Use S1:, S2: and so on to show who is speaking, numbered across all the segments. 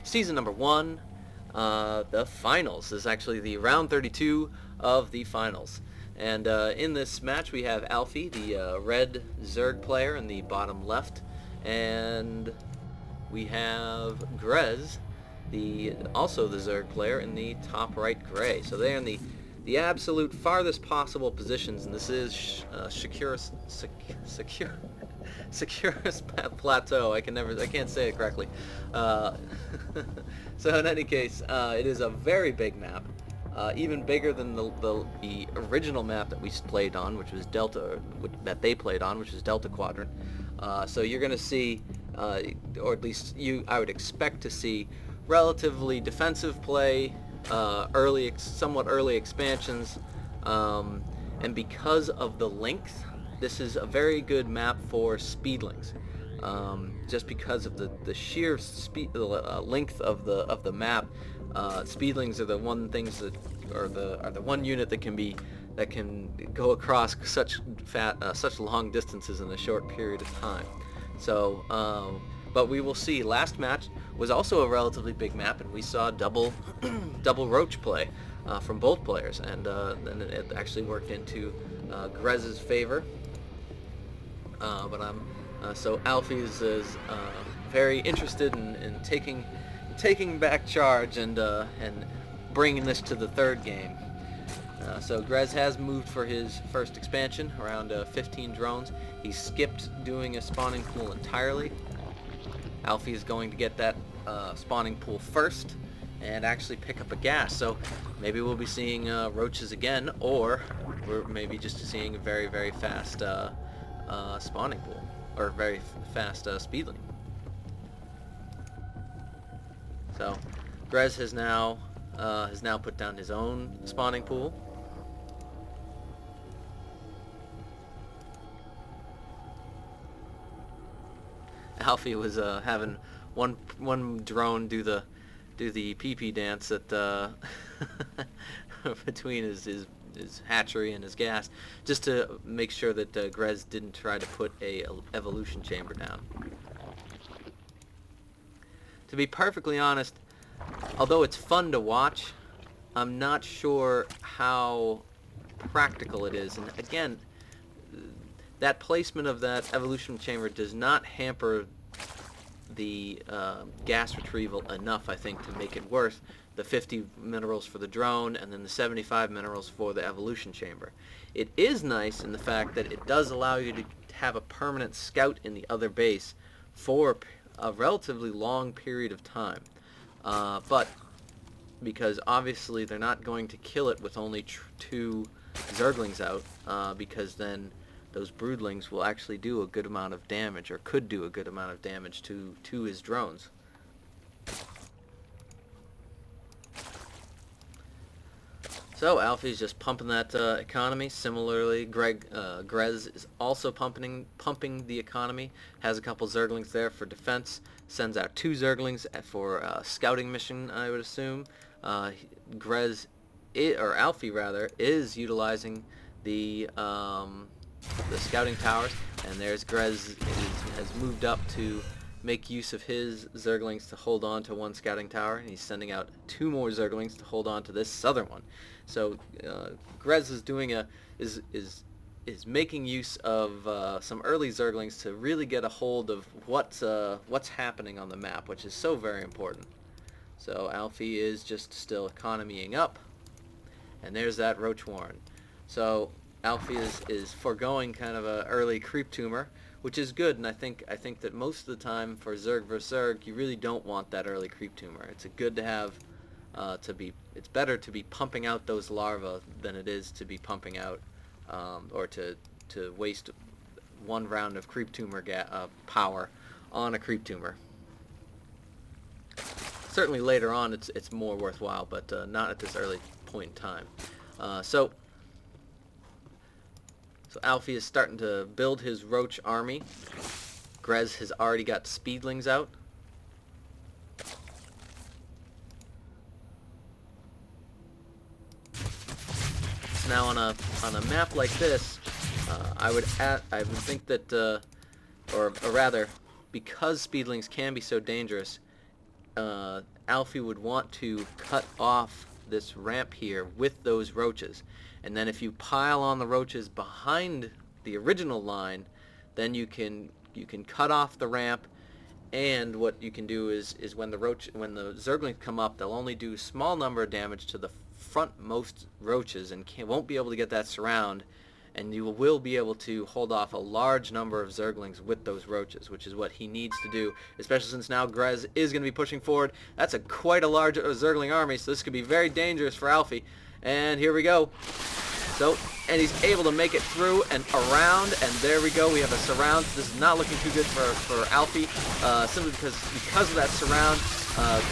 S1: Season number 1, the finals. This is actually the round 32 of the finals. And in this match we have Alfy, the red Zerg player in the bottom left, and we have Grez, also the Zerg player in the top right gray. So they're in the absolute farthest possible positions, and this is Securus Plateau. I can't say it correctly. So in any case, it is a very big map, even bigger than the original map that we played on, which was Delta, that they played on, which was Delta Quadrant. So you're going to see, or at least I would expect to see, relatively defensive play, somewhat early expansions, and because of the length, this is a very good map for speedlings. Just because of the sheer length of the map, speedlings are the one unit that can go across such long distances in a short period of time. So, but we will see. Last match was also a relatively big map, and we saw double roach play from both players, and then it actually worked into Grez's favor. So Alfy is very interested in taking back charge and bringing this to the third game. So Grez has moved for his first expansion, around 15 drones. He skipped doing a spawning pool entirely. Alfy is going to get that spawning pool first and actually pick up a gas. So maybe we'll be seeing roaches again, or we're maybe just seeing a very, very fast spawning pool, or very fast speedling. So Grez has now put down his own spawning pool. Alfy was having one drone do the pee-pee dance at between his hatchery and his gas, just to make sure that Grez didn't try to put a evolution chamber down. To be perfectly honest, although it's fun to watch, I'm not sure how practical it is. And again, that placement of that evolution chamber does not hamper the gas retrieval enough, I think, to make it worth the 50 minerals for the drone and then the 75 minerals for the evolution chamber. It is nice in the fact that it does allow you to have a permanent scout in the other base for a relatively long period of time. But because obviously they're not going to kill it with only 2 Zerglings out, because then those broodlings will actually do a good amount of damage, or could do a good amount of damage to his drones. So Alfy's just pumping that economy. Similarly, Grez is also pumping the economy. Has a couple Zerglings there for defense. Sends out 2 Zerglings for a scouting mission, I would assume. Alfy rather, is utilizing the scouting towers, and there's Grez has moved up to make use of his Zerglings to hold on to 1 scouting tower, and he's sending out 2 more Zerglings to hold on to this southern one. So Grez is doing is making use of some early Zerglings to really get a hold of what's happening on the map, which is so very important. So Alfy is just still economying up, and there's that roach warren. So Alfy is foregoing kind of a early creep tumor, which is good, and I think that most of the time for Zerg vs Zerg, you really don't want that early creep tumor. It's good to have it's better to be pumping out those larvae than it is to be pumping out or to waste 1 round of creep tumor power on a creep tumor. Certainly later on it's more worthwhile, but not at this early point in time. So Alfy is starting to build his roach army. Grez has already got speedlings out. Now on a map like this, I would think that, or rather, because speedlings can be so dangerous, Alfy would want to cut off this ramp here with those roaches, and then if you pile on the roaches behind the original line, then you can cut off the ramp. And what you can do is when the zerglings come up, they'll only do a small number of damage to the frontmost roaches and won't be able to get that surround, and you will be able to hold off a large number of zerglings with those roaches, which is what he needs to do, especially since now Grez is going to be pushing forward. That's quite a large zergling army, so this could be very dangerous for Alfy. And here we go. So, and he's able to make it through and around, and there we go. We have a surround. This is not looking too good for Alfy, simply because of that surround.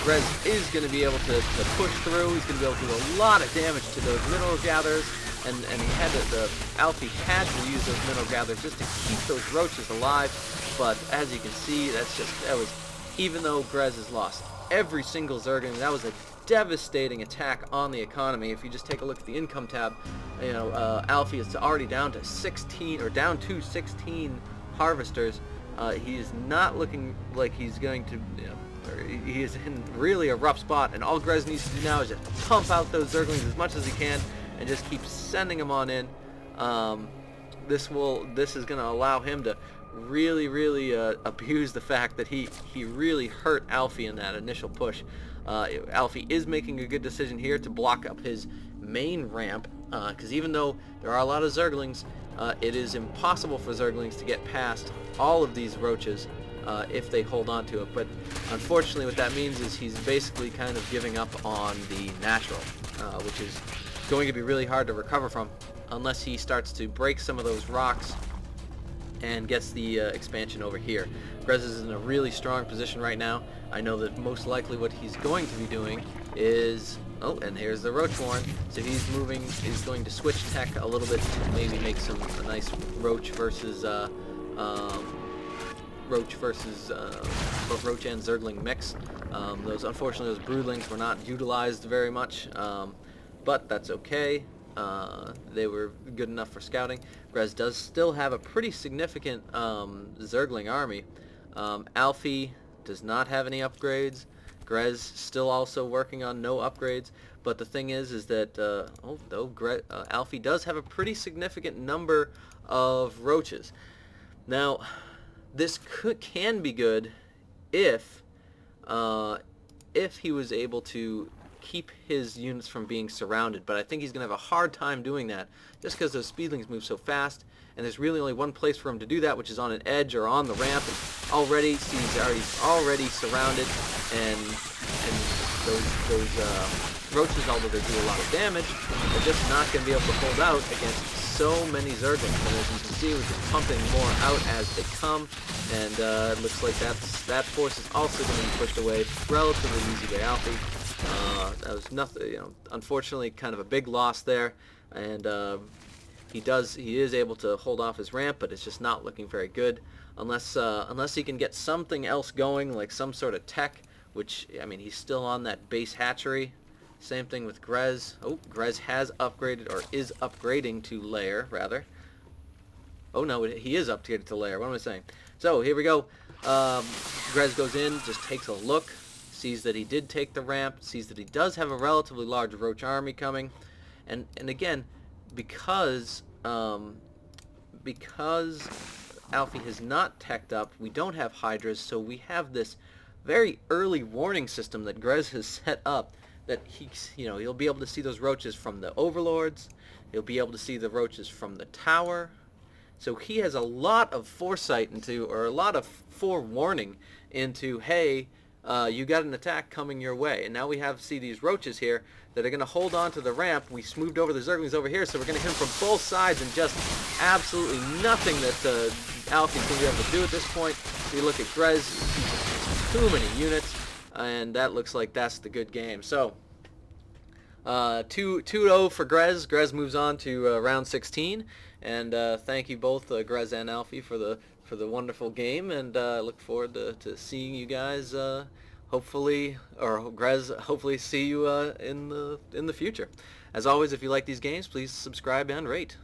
S1: Grez is going to be able to push through. He's going to be able to do a lot of damage to those mineral gatherers, and he had Alfy had to use those mineral gatherers just to keep those roaches alive. But as you can see, that was even though Grez has lost every single zergling, that was a devastating attack on the economy. If you just take a look at the income tab, you know, Alfy is already down to 16 harvesters. He is not looking like he's going to, you know, he is in really a rough spot, and all Grez needs to do now is just pump out those zerglings as much as he can and just keep sending them on in. This is going to allow him to really abuse the fact that he really hurt Alfy in that initial push. Alfy is making a good decision here to block up his main ramp, because even though there are a lot of zerglings, it is impossible for zerglings to get past all of these roaches if they hold on to it. But unfortunately what that means is he's basically kind of giving up on the natural, which is going to be really hard to recover from unless he starts to break some of those rocks and gets the expansion over here. Grez is in a really strong position right now. I know that most likely what he's going to be doing is, oh, and here's the Roach Warren. So he's going to switch tech a little bit to maybe make a nice Roach versus Roach and Zergling mix. Unfortunately, those broodlings were not utilized very much, but that's okay. They were good enough for scouting. Grez does still have a pretty significant Zergling army. Alfy does not have any upgrades. Grez still also working on no upgrades. But the thing is that Alfy does have a pretty significant number of roaches. Now, this can be good if he was able to keep his units from being surrounded, but I think he's going to have a hard time doing that just because those speedlings move so fast, and there's really only one place for him to do that, which is on an edge or on the ramp. And he's already surrounded, and those roaches, although they do a lot of damage, they're just not going to be able to hold out against so many zerglings. And as you can see, we're just pumping more out as they come, and it looks like that force is also going to be pushed away relatively easy by Alfy. That was nothing, you know, unfortunately kind of a big loss there, and he is able to hold off his ramp, but it's just not looking very good unless he can get something else going, like some sort of tech, which, I mean, he's still on that base hatchery. Same thing with Grez. Oh, Grez has upgraded, or is upgrading to layer, rather. Oh no, he is upgraded to layer. What am I saying? So here we go. Grez goes in, just takes a look, sees that he did take the ramp, sees that he does have a relatively large roach army coming, and again, because Alfy has not teched up, we don't have hydras, so we have this very early warning system that Grez has set up that he'll be able to see those roaches from the overlords, he'll be able to see the roaches from the tower. So he has a lot of foresight or a lot of forewarning into, hey, you got an attack coming your way. And now we see these roaches here that are going to hold on to the ramp. We moved over the zerglings over here, so we're going to hit them from both sides, and just absolutely nothing that Alfy's going to be able to do at this point. We look at Grez, he just has too many units, and that looks like that's the good game. So 2-0 for Grez. Grez moves on to round 16, and thank you both, Grez and Alfy, for the wonderful game, and I look forward to seeing you guys hopefully, or Grez, hopefully see you in the future. As always, if you like these games, please subscribe and rate.